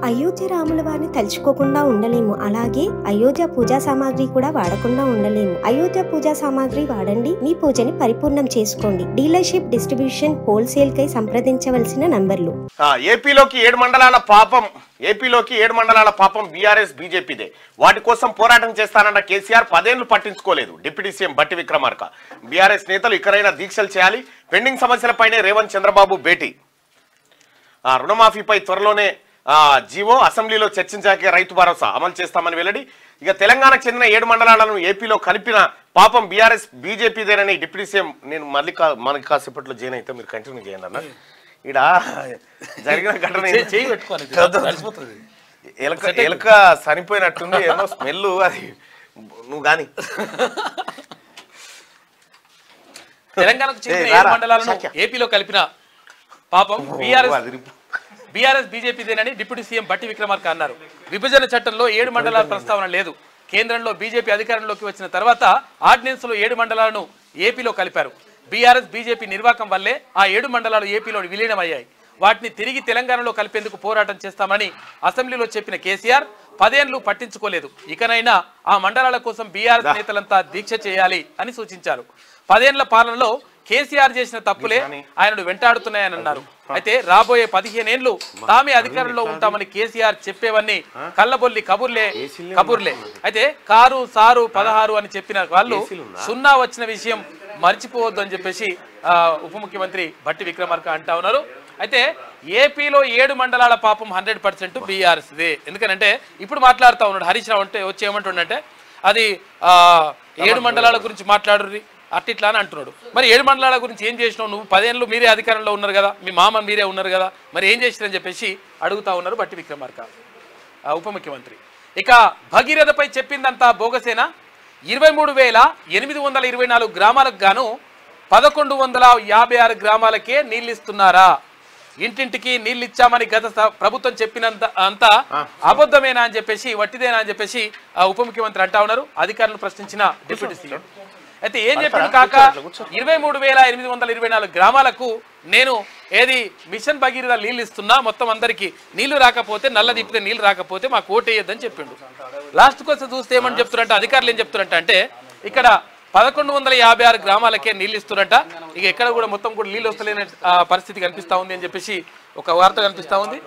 అయోధ్య రాముల వారిని తలుచుకోకుండా ఉండలేము. అలాగే అయోధ్య పూజా సామాగ్రి కూడా వాడకుండా ఉండలేము. అయోధ్య పూజా సామాగ్రి వాడండి, మీ పూజని పరిపూర్ణం చేసుకోండి. డీలర్షిప్, డిస్ట్రిబ్యూషన్, హోల్సేల్ కై సంప్రదించవలసిన నంబర్లు. ఏపీలోకి 7 మండలాల పాపం బీఆర్ఎస్ బీజేపీదే. వాటి కోసం పోరాటం చేస్తానన్న కేసీఆర్ 10 ఏళ్లు పట్టించుకోలేదు. డిప్యూటీ సీఎం బట్టి విక్రమార్క. బీఆర్ఎస్ నేతలు ఇకరైనా దీక్షలు చేయాలి. పెండింగ్ సమస్యలపైనే రేవంత్ చంద్రబాబు భేటీ. రుణమాఫీపై త్వరలోనే జీవో అసెంబ్లీలో చర్చించాకే రైతు భరోసా అమలు చేస్తామని వెల్లడి. ఇక తెలంగాణకు చెందిన 7 మండలాలను ఏపీలో కలిపిన పాపం బీఆర్ఎస్ బీజేపీదేనని డిప్యూటీ సీఎం. నేను మళ్ళీ మనకి కాసేపట్లో జైన్ అయితే మీరు కంటిన్యూ చేయండి అన్న. ఇక్కడ జరిగిన ఘటన ఎలుక చనిపోయినట్టుంది, ఏమో స్మెల్. అది నువ్వు గాని తెలంగాణకు చెందిన 7 మండలాలను ఏపీలో కలిపిన పాపం బీఆర్ఎస్ బీజేపీదేనని డిప్యూటీ సీఎం బట్టి విక్రమార్క అన్నారు. విభజన చట్టంలో 7 మండలాల ప్రస్తావన లేదు. కేంద్రంలో బీజేపీ అధికారంలోకి వచ్చిన తర్వాత ఆర్డినెన్స్ లో 7 మండలాలను ఏపీలో కలిపారు. బీఆర్ఎస్ బీజేపీ నిర్వాకం వల్లే ఆ 7 మండలాలు ఏపీలో విలీనమయ్యాయి. వాటిని తిరిగి తెలంగాణలో కలిపేందుకు పోరాటం చేస్తామని అసెంబ్లీలో చెప్పిన కేసీఆర్ 10 ఏళ్లు పట్టించుకోలేదు. ఇకనైనా ఆ మండలాల కోసం బీఆర్ఎస్ నేతలంతా దీక్ష చేయాలి అని సూచించారు. 10 ఏళ్ల పాలనలో కేసీఆర్ చేసిన తప్పులే ఆయనను వెంటాడుతున్నాయని అన్నారు. అయితే రాబోయే 15 ఏళ్లు తామే అధికారంలో ఉంటామని కేసీఆర్ చెప్పేవన్నీ కళ్ళబొల్లి కబుర్లే. అయితే కారు సారు 16 అని చెప్పిన వాళ్ళు 0 వచ్చిన విషయం మర్చిపోవద్దు అని చెప్పేసి ఉప ముఖ్యమంత్రి బట్టి విక్రమార్క అంటా ఉన్నారు. అయితే ఏపీలో 7 మండలాల పాపం 100% బీఆర్ఎస్దే. ఎందుకంటే ఇప్పుడు మాట్లాడుతూ ఉన్నాడు హరీష్ రావు. అంటే వచ్చి ఏమంటుండంటే అది 7 మండలాల గురించి మాట్లాడుర్రి అట్టిట్లా అని అంటున్నాడు. మరి 7 మండలాల గురించి ఏం చేసినావు నువ్వు? 10 ఏళ్ళు మీరే అధికారంలో ఉన్నారు కదా, మీ మామ మీరే ఉన్నారు కదా, మరి ఏం చేసిరని చెప్పేసి అడుగుతా ఉన్నారు బట్టి విక్రమార్క ఉప ముఖ్యమంత్రి. ఇక భగీరథపై చెప్పిందంతా బోగసేనా? 23,824 గ్రామాలకు గాను 1156 గ్రామాలకే నీళ్ళు ఇస్తున్నారా? ఇంటింటికి నీళ్ళు ఇచ్చామని గత ప్రభుత్వం చెప్పినంత అంతా అబద్ధమేనా అని చెప్పేసి, వట్టిదేనా అని చెప్పేసి ఉప ముఖ్యమంత్రి అంటా ఉన్నారు అధికారులను ప్రశ్నించిన డిప్యూటీ సీఎం. అయితే ఏం చెప్పాడు కాక, 23,824 గ్రామాలకు నేను ఏది మిషన్ భగీరథ నీళ్ళు ఇస్తున్నా, మొత్తం అందరికీ నీళ్లు రాకపోతే, నల్ల తిప్పితే నీళ్లు రాకపోతే మాకు ఓటేయద్దని చెప్పిండు. లాస్ట్ కోసం చూస్తే ఏమని చెప్తున్నట్ట అధికారులు, ఏం చెప్తున్నట్ట అంటే ఇక్కడ 1156 గ్రామాలకే నీళ్ళు ఇస్తున్నట్ట. ఇక ఎక్కడ కూడా మొత్తం కూడా నీళ్ళు వస్తలేని పరిస్థితి కనిపిస్తా ఉంది అని చెప్పేసి ఒక వార్త కనిపిస్తా ఉంది.